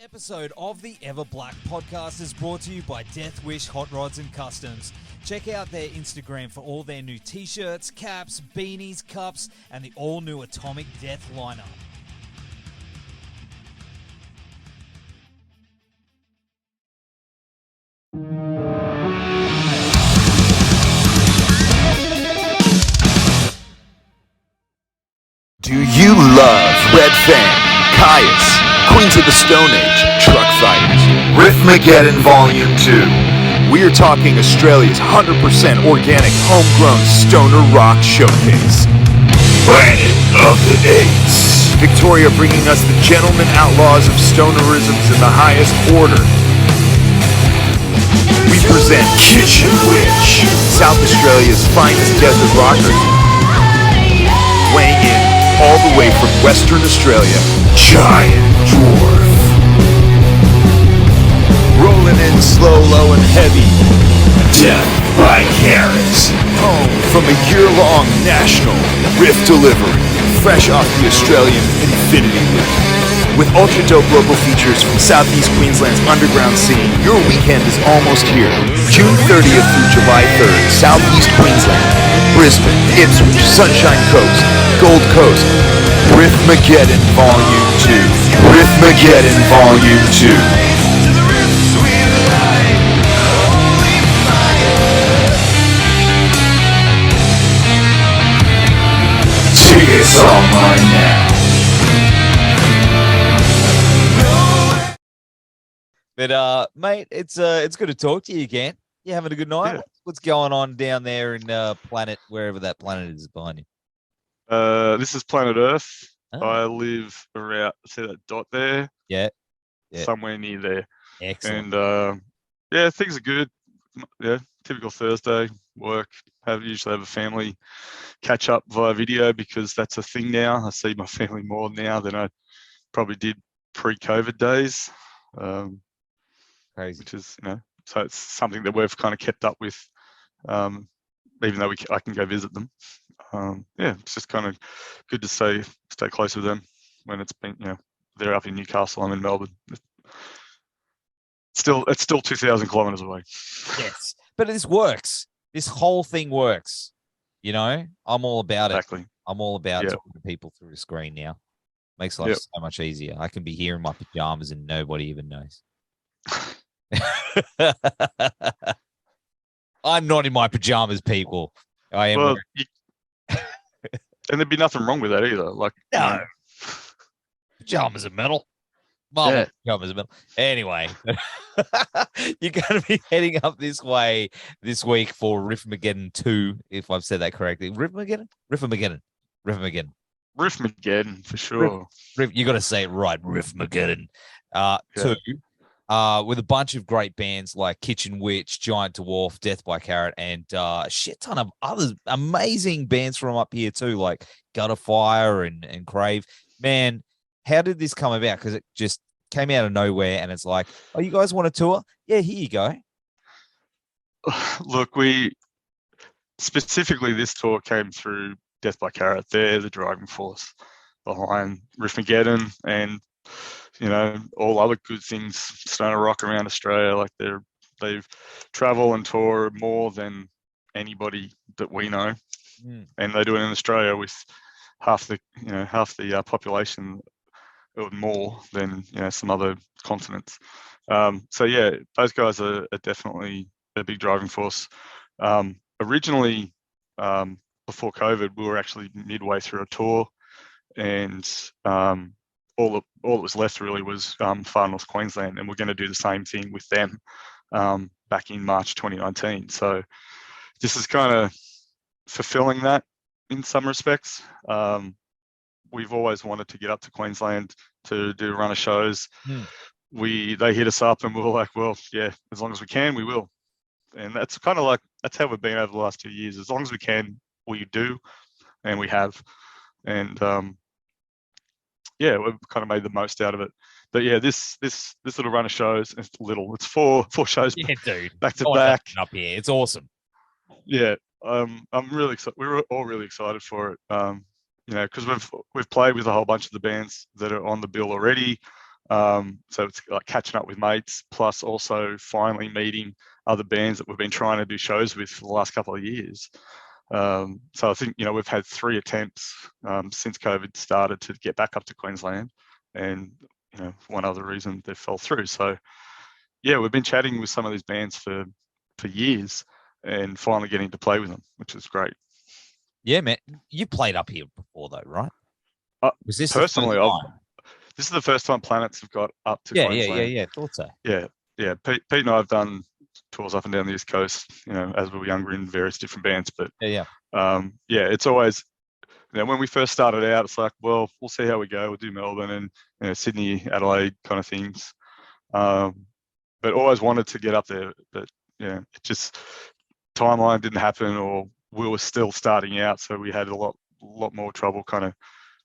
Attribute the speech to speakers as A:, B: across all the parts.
A: Episode of the Everblack Podcast is brought to you by Deathwish, Hotrods and Kustoms. Check out their Instagram for all their new t-shirts, caps, beanies, cups, and the all-new Atomic Death lineup.
B: Do you love Red Fang, Caius, Queens of the Stone Age, Truck Fighters, Riffmageddon Vol II? We're talking Australia's 100% organic, homegrown stoner rock showcase. Planet of the Apes. Victoria bringing us the gentlemen outlaws of stonerisms in the highest order. We present Kitchen Witch, South Australia's finest desert rockers. Weighing in all the way from Western Australia, Giant Dwarf. Rolling in slow, low, and heavy, Death by Carrots. Home from a year-long national riff delivery, fresh off the Australian Infinity Loop. With ultra-dope local features from Southeast Queensland's underground scene, your weekend is almost here. June 30th through July 3rd, Southeast Queensland, Brisbane, Ipswich, Sunshine Coast, Gold Coast, Riffmageddon Vol II. Riffmageddon Vol II. Tickets online now.
A: But mate, it's good to talk to you again. You having a good night?
C: Yeah.
A: What's going on down there in planet, wherever that planet is behind you?
C: This is planet Earth.
A: Oh.
C: I live around, see that dot there?
A: Yeah.
C: Somewhere near there.
A: Excellent.
C: And yeah, things are good. Yeah, typical Thursday, work. Usually have a family catch up via video because that's a thing now. I see my family more now than I probably did pre-COVID days.
A: Crazy.
C: Which is, so it's something that we've kind of kept up with, even though I can go visit them. Yeah, it's just kind of good to stay close with them when it's been, they're up in Newcastle, I'm in Melbourne. It's still 2,000 kilometers away.
A: Yes, but this works. This whole thing works. I'm all about it.
C: Exactly.
A: I'm all about talking to people through the screen now. Makes life so much easier. I can be here in my pajamas and nobody even knows. I'm not in my pajamas, people. I am.
C: Well, and there'd be nothing wrong with that either. Like,
A: no, pajamas are metal. Pajamas are metal. Anyway, you're going to be heading up this way this week for Riffmageddon 2, if I've said that correctly. Riffmageddon for sure. You got to say it right. Riffmageddon 2. With a bunch of great bands like Kitchen Witch, Giant Dwarf, Death by Carrot, and a shit ton of other amazing bands from up here too, like Gutter Fire and Crave. Man, how did this come about? Because it just came out of nowhere, and it's like, oh, you guys want a tour? Yeah, here you go.
C: Look, specifically this tour came through Death by Carrot. They're the driving force behind Riffmageddon and all other good things, stoner rock around Australia. Like they've travel and tour more than anybody that we know, and they do it in Australia with half the population or more than some other continents. So yeah, those guys are definitely a big driving force. Originally, before COVID, we were actually midway through a tour, and all that was left really was Far North Queensland, and we're going to do the same thing with them back in March 2019. So this is kind of fulfilling that in some respects. We've always wanted to get up to Queensland to do a run of shows. They hit us up and we were like, well, yeah, as long as we can, we will. And that's kind of like, that's how we've been over the last 2 years. As long as we can, we do, and we have. And yeah, we've kind of made the most out of it. But yeah, this little run of shows, it's four shows back to back
A: up here. It's awesome.
C: Yeah, I'm really excited. We were all really excited for it. Because we've played with a whole bunch of the bands that are on the bill already. So it's like catching up with mates, plus also finally meeting other bands that we've been trying to do shows with for the last couple of years. So I think, we've had 3 attempts since COVID started to get back up to Queensland, and for one other reason they fell through. So yeah, we've been chatting with some of these bands for years, and finally getting to play with them, which is great.
A: Yeah, man. You played up here before, though, right? Was this
C: Personally,
A: the first time?
C: this is the first time Planets have got up to Queensland.
A: Yeah. Thought so.
C: Yeah. Pete and I have done tours up and down the East Coast, as we were younger in various different bands. But it's always, when we first started out, it's like, well, we'll see how we go. We'll do Melbourne and Sydney, Adelaide kind of things. But always wanted to get up there. But it just, timeline didn't happen, or we were still starting out, so we had a lot more trouble kind of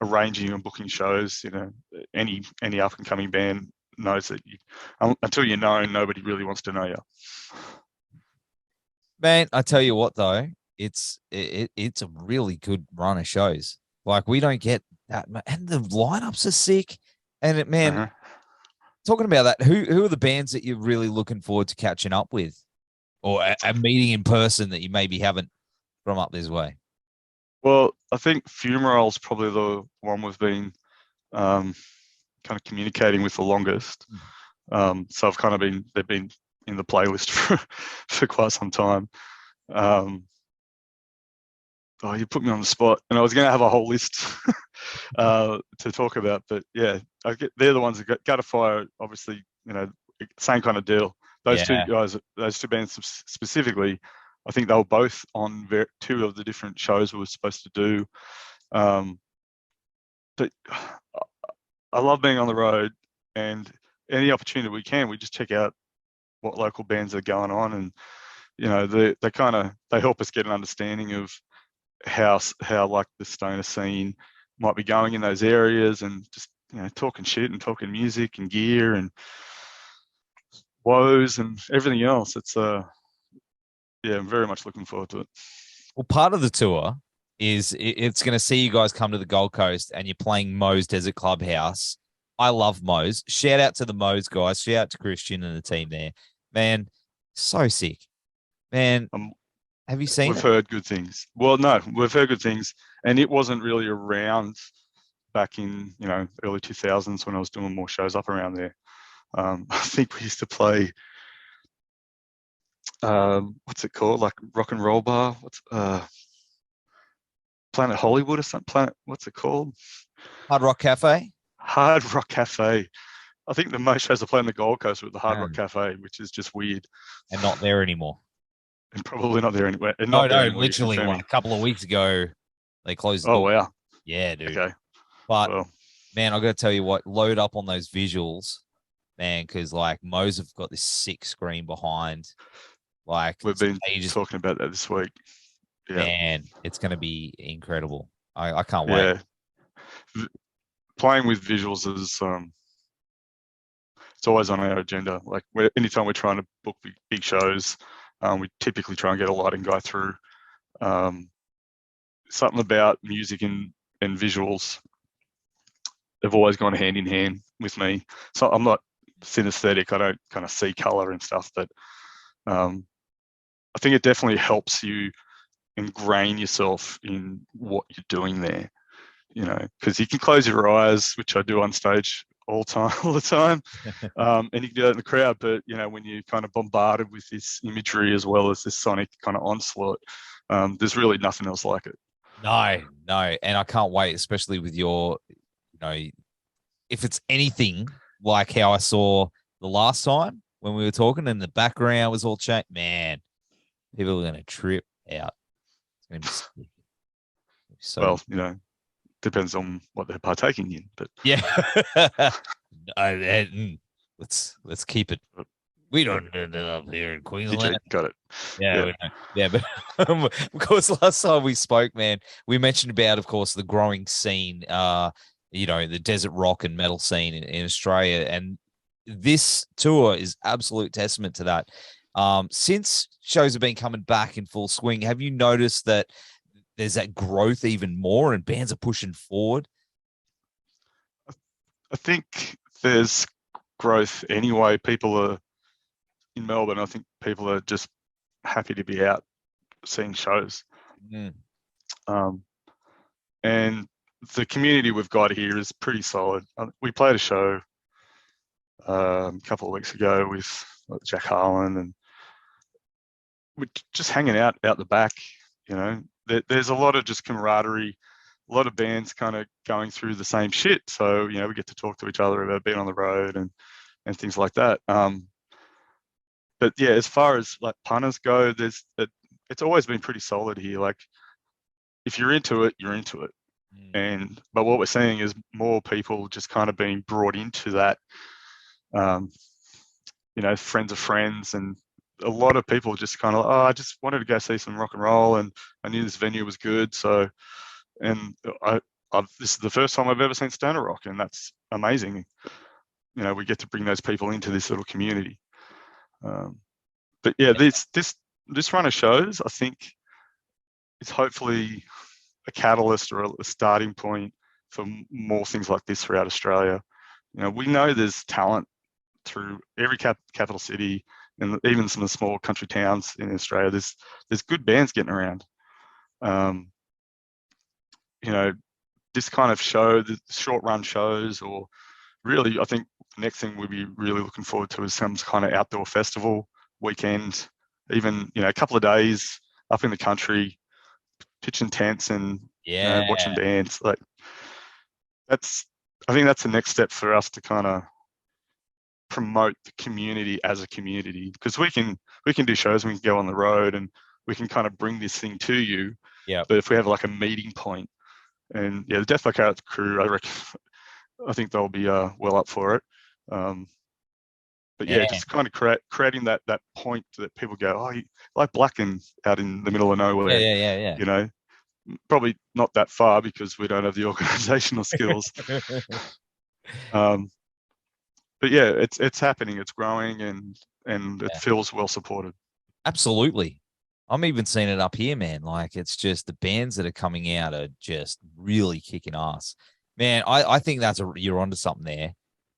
C: arranging and booking shows. Any up and coming band knows that until you're known, nobody really wants to know you.
A: Man, I tell you what, though, it's a really good run of shows. Like, we don't get that, and the lineups are sick. And talking about that, who are the bands that you're really looking forward to catching up with, or a meeting in person that you maybe haven't from up this way?
C: Well, I think Fumarole's probably the one we've been kind of communicating with the longest. So they've been in the playlist for quite some time. You put me on the spot, and I was going to have a whole list to talk about, but yeah, they're the ones that got to fire. Obviously, same kind of deal. Those two guys, those two bands specifically, I think they were both on 2 of the different shows we were supposed to do. But I love being on the road, and any opportunity we can, we just check out what local bands are going on, and they help us get an understanding of how like the stoner scene might be going in those areas, and just talking shit and talking music and gear and woes and everything else. It's I'm very much looking forward to it.
A: Well, part of the tour is it's going to see you guys come to the Gold Coast, and you're playing Mo's Desert Clubhouse. I love Mo's. Shout out to the Mo's guys. Shout out to Christian and the team there. Man, so sick. Man, have you seen it?
C: We've heard good things. Well, no, we've heard good things, and it wasn't really around back in, early 2000s when I was doing more shows up around there. I think we used to play, what's it called? Like Rock and Roll Bar? What's Planet Hollywood or something? What's it called?
A: Hard Rock Cafe?
C: Hard Rock Cafe. I think the most shows I play on the Gold Coast were at the Hard Rock Cafe, which is just weird.
A: And not there anymore.
C: And probably not there anywhere.
A: No, literally a couple of weeks ago, they closed the door.
C: Wow.
A: Yeah, dude.
C: Okay.
A: But, man, I got to tell you what, load up on those visuals, man, because, like, Mo's have got this sick screen behind. Like,
C: we've been talking about that this week. Yeah.
A: Man, it's going to be incredible. I can't wait.
C: Yeah. Playing with visuals is it's always on our agenda. Like, anytime we're trying to book big shows, we typically try and get a lighting guy through. Something about music and visuals have always gone hand in hand with me. So I'm not synesthetic. I don't kind of see color and stuff, but I think it definitely helps you ingrain yourself in what you're doing there, because you can close your eyes, which I do on stage all the time, and you can do that in the crowd, but when you're kind of bombarded with this imagery as well as this sonic kind of onslaught, there's really nothing else like it.
A: No, and I can't wait, especially with your, if it's anything like how I saw the last time when we were talking and the background was all changed, man, people are going to trip out. It's going to be sick. So,
C: well, depends on what they're partaking in, but
A: yeah. Let's keep it. We don't end up here in Queensland.
C: Got it.
A: Yeah. But of course, last time we spoke, man, we mentioned about, of course, the growing scene, the desert rock and metal scene in Australia, and this tour is absolute testament to that. Since shows have been coming back in full swing, have you noticed that there's that growth even more and bands are pushing forward?
C: I think there's growth anyway. People are in Melbourne. I think people are just happy to be out seeing shows. And the community we've got here is pretty solid. We played a show a couple of weeks ago with Jack Harlan, and we're just hanging out the back. You know, there's a lot of just camaraderie, a lot of bands kind of going through the same shit. So, you know, we get to talk to each other about being on the road and things like that. But yeah, as far as like punters go, it's always been pretty solid here. Like, if you're into it, you're into it. But what we're seeing is more people just kind of being brought into that, you know, friends of friends, and a lot of people just kind of, I just wanted to go see some rock and roll, and I knew this venue was good. So, and this is the first time I've ever seen stoner rock, and that's amazing. You know, we get to bring those people into this little community. But yeah, this run of shows, I think, is hopefully a catalyst or a starting point for more things like this throughout Australia. You know, we know there's talent through every capital city, and even some of the small country towns in Australia. There's good bands getting around. You know, this kind of show, the short run shows, or really, I think the next thing we'll be really looking forward to is some kind of outdoor festival weekend, even, you know, a couple of days up in the country, pitching tents and you know, watching bands. Like, I think that's the next step for us to kind of promote the community as a community, because we can do shows, and we can go on the road, and we can kind of bring this thing to you. But if we have like a meeting point, and yeah, the Deathwish Carrot crew, I think they'll be well up for it. But yeah, just kind of creating that point that people go, oh, you like Blacken out in the middle of nowhere.
A: Yeah.
C: You know, probably not that far because we don't have the organizational skills. But yeah, it's happening, it's growing, and it feels well supported. Absolutely.
A: I'm even seeing it up here, man. Like, it's just the bands that are coming out are just really kicking ass. Man, I think you're onto something there.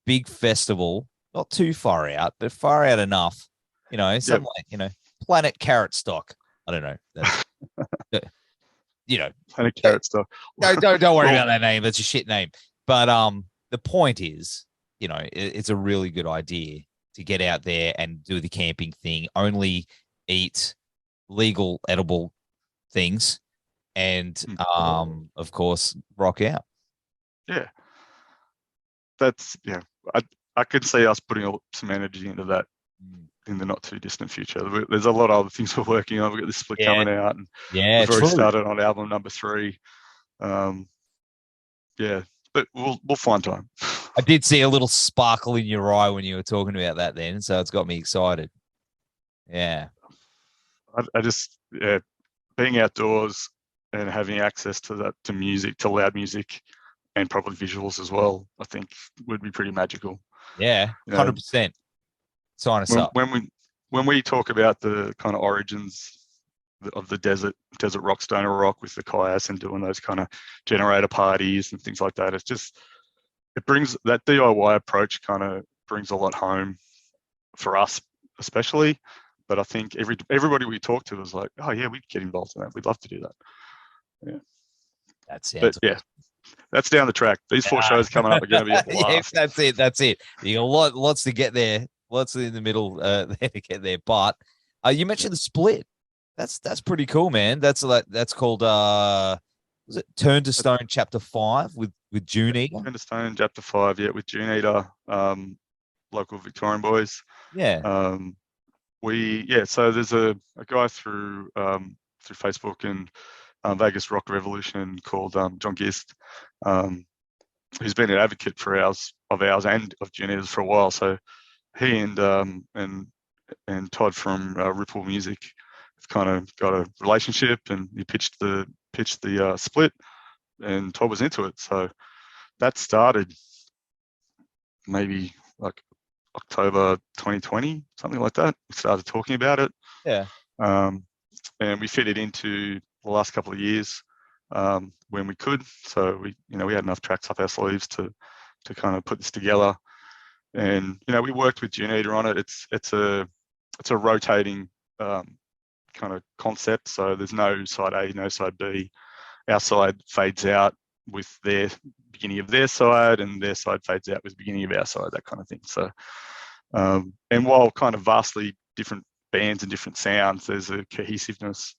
A: Big festival, not too far out, but far out enough. You know, something like, you know, Planet Carrot Stock. I don't know. That's, you know,
C: Planet Carrot Stock.
A: Don't worry about that name. That's a shit name. But the point is, you know, it's a really good idea to get out there and do the camping thing. Only eat legal edible things, and of course, rock out.
C: Yeah, I could see us putting some energy into that in the not too distant future. There's a lot of other things we're working on. We've got this split coming out, and we've already started on album number 3. Yeah, but we'll find time.
A: I did see a little sparkle in your eye when you were talking about that then, so it's got me excited. Yeah.
C: I just, being outdoors and having access to music, to loud music, and probably visuals as well, I think would be pretty magical.
A: Yeah, 100%. Sign us up.
C: When we talk about the kind of origins of the desert rock, stoner rock, with the kayaks and doing those kind of generator parties and things like that, it brings that DIY approach, kind of brings a lot home for us, especially. But I think everybody we talk to is like, oh yeah, we'd get involved in that. We'd love to do that. Yeah,
A: that sounds.
C: But yeah, that's down the track. These 4 shows coming up are going to be a blast.
A: That's it. You got lots to get there. Lots in the middle there to get there. But you mentioned the split. That's pretty cool, man. That's called was it Turn to Stone Chapter 5 with Duneeater?
C: Turn to Stone Chapter 5, yeah, with Duneeater, local Victorian boys.
A: Yeah.
C: So there's a guy through Facebook and Vegas Rock Revolution called John Gist, who's been an advocate for ours and of Duneeater's for a while. So he and Todd from Ripple Music have kind of got a relationship, and he pitched the split, and Todd was into it. So that started maybe like October 2020, something like that. We started talking about it.
A: Yeah.
C: And we fit it into the last couple of years when we could. So we had enough tracks up our sleeves to kind of put this together. And we worked with Duneeater on it. It's a rotating kind of concept. So there's no side A, no side B. Our side fades out with their beginning of their side, and their side fades out with the beginning of our side, that kind of thing. So, and while kind of vastly different bands and different sounds, there's a cohesiveness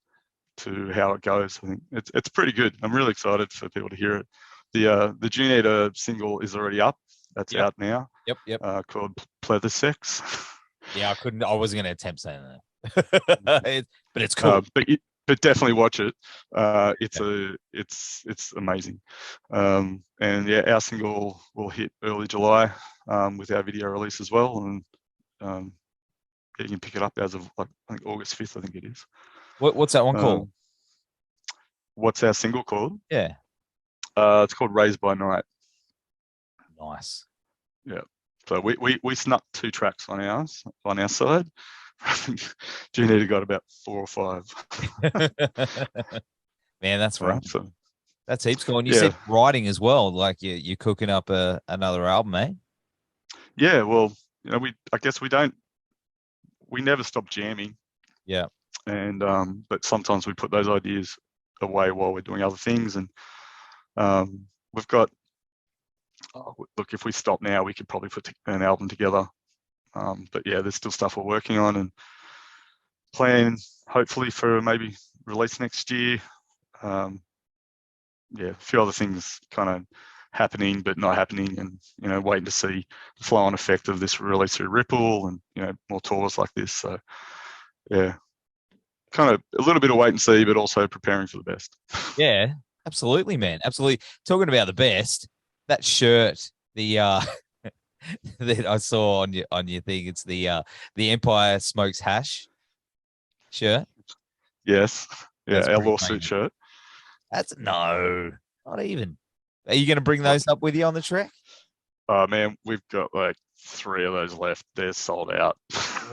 C: to how it goes. I think it's pretty good. I'm really excited for people to hear it. The Duneeater single is already up. That's out now.
A: Yep.
C: Called Pleather Sex.
A: Yeah, I wasn't going to attempt saying that. But it's cool.
C: But definitely watch it. It's amazing. And yeah, our single will hit early July with our video release as well. And you can pick it up as of I think August 5th. I think it is.
A: What's that one called?
C: What's our single called?
A: Yeah.
C: It's called Raised by Night.
A: Nice.
C: Yeah. So we snuck 2 tracks on our side. I think Duneeater got about 4 or 5.
A: Man, that's right.
C: So,
A: that's heaps cool. And you said writing as well, like you're cooking up another album, eh?
C: Yeah, well, I guess we never stop jamming.
A: Yeah.
C: And but sometimes we put those ideas away while we're doing other things. And we've got look, if we stop now, we could probably put an album together. But yeah, there's still stuff we're working on and plan hopefully for maybe release next year. Yeah, a few other things kind of happening but not happening, and waiting to see the flow-on effect of this release through Ripple and more tours like this. So yeah, kind of a little bit of wait and see, but also preparing for the best.
A: Yeah, absolutely, man. Absolutely. Talking about the best, that shirt, the that I saw on your thing, it's the Empire Smokes Hash shirt.
C: Yes. Yeah,
A: That's
C: our lawsuit shirt.
A: That's not even. Are you going to bring those up with you on the trek?
C: Oh man, we've got like 3 of those left. They're sold out.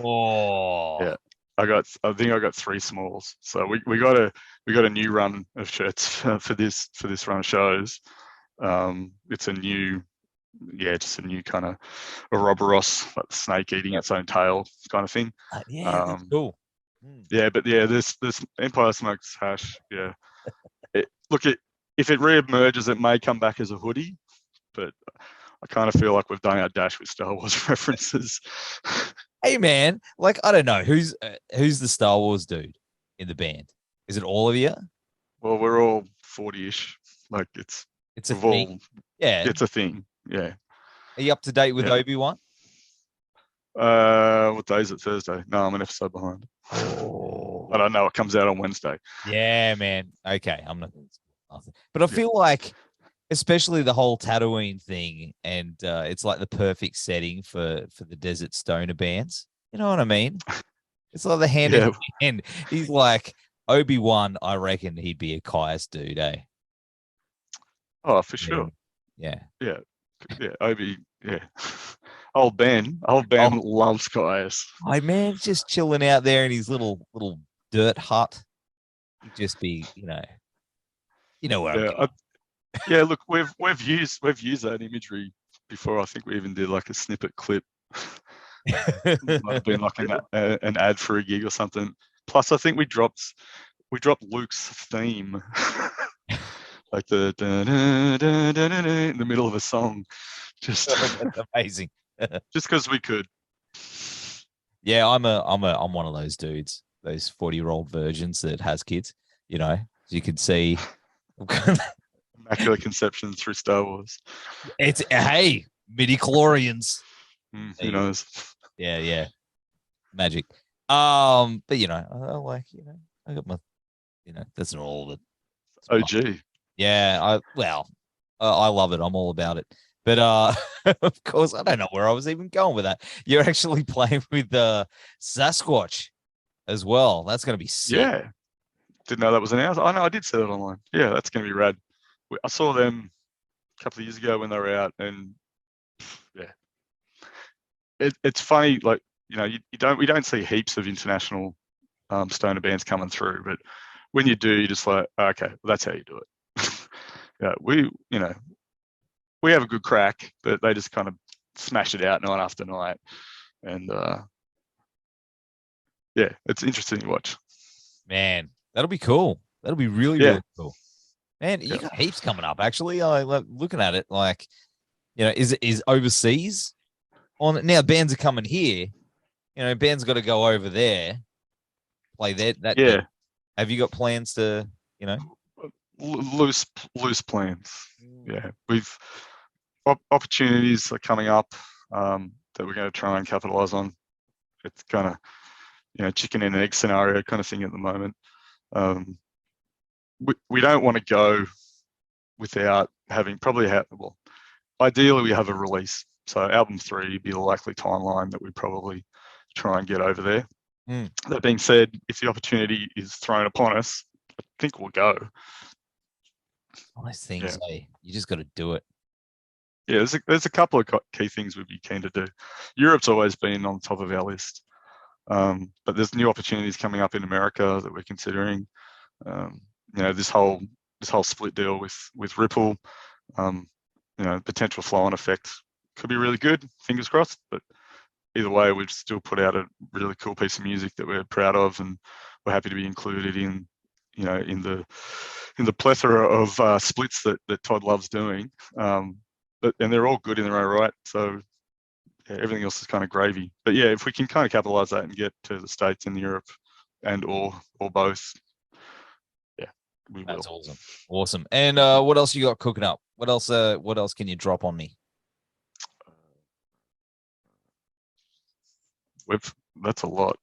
A: Oh.
C: Yeah. I think I got 3 smalls. So we got a new run of shirts for this run of shows. It's just a new kind of Ouroboros, like the snake eating its own tail kind of thing.
A: Yeah, that's cool.
C: Yeah, but yeah, this Empire Smokes Hash. Yeah, if it re-emerges, it may come back as a hoodie, but I kind of feel like we've done our dash with Star Wars references.
A: Hey man, like I don't know who's the Star Wars dude in the band. Is it all of you?
C: Well, we're all 40-ish. Like it's
A: a thing. Yeah,
C: it's a thing. Yeah.
A: Are you up to date with Obi-Wan?
C: What day is it? Thursday? No, I'm an episode behind.
A: Oh.
C: I don't know. It comes out on Wednesday.
A: Yeah, man. Okay, I'm not. But I feel like, especially the whole Tatooine thing, and it's like the perfect setting for the desert stoner bands. You know what I mean? It's like the hand in hand. He's like Obi-Wan. I reckon he'd be a Caius dude, eh?
C: Oh, for sure.
A: Yeah.
C: Obi. Yeah. Old Ben loves Caius.
A: My man's just chilling out there in his little dirt hut. He'd just be, where I'm
C: going. Look, we've used that imagery before. I think we even did like a snippet clip. It might have been like an ad for a gig or something. Plus, I think we dropped Luke's theme, like the in the middle of a song. Just
A: that's amazing.
C: Just because we could.
A: Yeah, I'm one of those dudes, those 40-year-old virgins that has kids. As you can see.
C: Immaculate conception through Star Wars.
A: It's midi-chlorians.
C: Who knows?
A: Yeah. Magic. But I like, I got my, that's not all that.
C: OG.
A: Yeah, I love it. I'm all about it. But of course, I don't know where I was even going with that. You're actually playing with Sasquatch as well. That's going to be sick.
C: Yeah. Didn't know that was announced. I know, I did see that online. Yeah, that's going to be rad. I saw them a couple of years ago when they were out, and yeah, it's funny. Like we don't see heaps of international stoner bands coming through, but when you do, you're just like, okay, well, that's how you do it. Yeah, we have a good crack, but they just kind of smash it out night after night. And yeah, it's interesting to watch.
A: Man, that'll be cool. That'll be really,
C: Yeah.
A: really cool. Man, you got heaps coming up, actually. Looking at it, like, you know, is overseas on it? Now bands are coming here. You know, bands got to go over there, play that.
C: Yeah.
A: Have you got plans to, you know?
C: Loose plans. Yeah. We've opportunities are coming up that we're going to try and capitalize on. It's kind of, you know, chicken and egg scenario kind of thing at the moment. We don't want to go without having well, ideally we have a release. So album 3 would be the likely timeline that we probably try and get over there. That being said, if the opportunity is thrown upon us, I think we'll go.
A: Nice things, hey. You just got to do it.
C: Yeah, there's a couple of key things we'd be keen to do. Europe's always been on top of our list, but there's new opportunities coming up in America that we're considering. You know, this whole split deal with Ripple, you know, potential flow-on effect could be really good. Fingers crossed. But either way, we've still put out a really cool piece of music that we're proud of, and we're happy to be included in, you know, in the plethora of splits that Todd loves doing. And they're all good in their own right. So yeah, everything else is kind of gravy. But yeah, if we can kind of capitalize that and get to the States and Europe and or both, yeah, we will.
A: That's awesome. Awesome. And what else you got cooking up? What else can you drop on me?
C: That's a lot.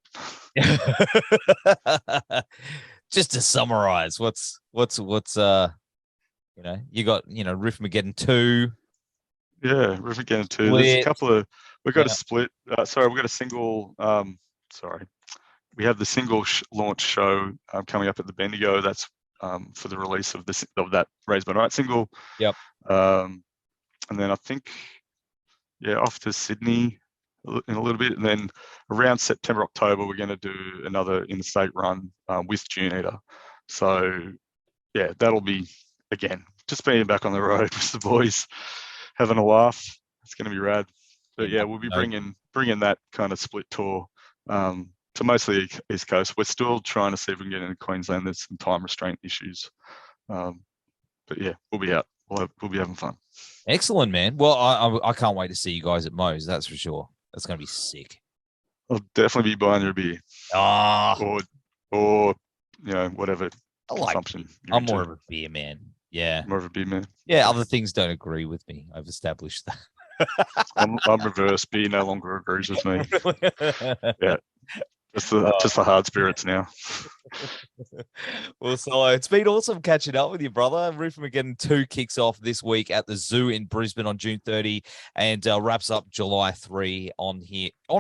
A: Just to summarize, what's you know, you got, you know, Riffmageddon 2.
C: Yeah, Riffmageddon 2. There's a couple of, we've got a split. Sorry, we've got a single. Sorry, we have the single launch show coming up at the Bendigo. That's for the release of that Raised by Night single.
A: Yep.
C: And then I think, yeah, off to Sydney in a little bit, and then around September, October, we're going to do another interstate run with Duneeater. So yeah, that'll be, again, just being back on the road with the boys, having a laugh. It's going to be rad. But yeah, we'll be bringing that kind of split tour to mostly East Coast. We're still trying to see if we can get into Queensland. There's some time restraint issues. But yeah, we'll be out. We'll be having fun.
A: Excellent, man. Well, I can't wait to see you guys at Moe's. That's for sure. That's going to be sick.
C: I'll definitely be buying your beer. Or you know, whatever consumption.
A: I'm more of a beer man. Yeah.
C: More of a beer man.
A: Yeah, other things don't agree with me. I've established that.
C: I'm reverse. Beer no longer agrees with me. Yeah. Just the hard spirits now.
A: Well, so it's been awesome catching up with you, brother. Riffmageddon 2 kicks off this week at the Zoo in Brisbane on June 30 and wraps up July 3 on here. I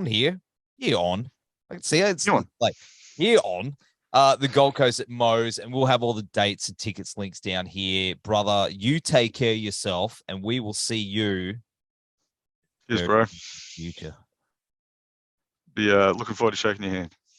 A: can see it's like here on the Gold Coast at Moe's, and we'll have all the dates and tickets links down here. Brother, you take care of yourself, and we will see you.
C: Cheers, bro.
A: Future.
C: Be looking forward to shaking your hand.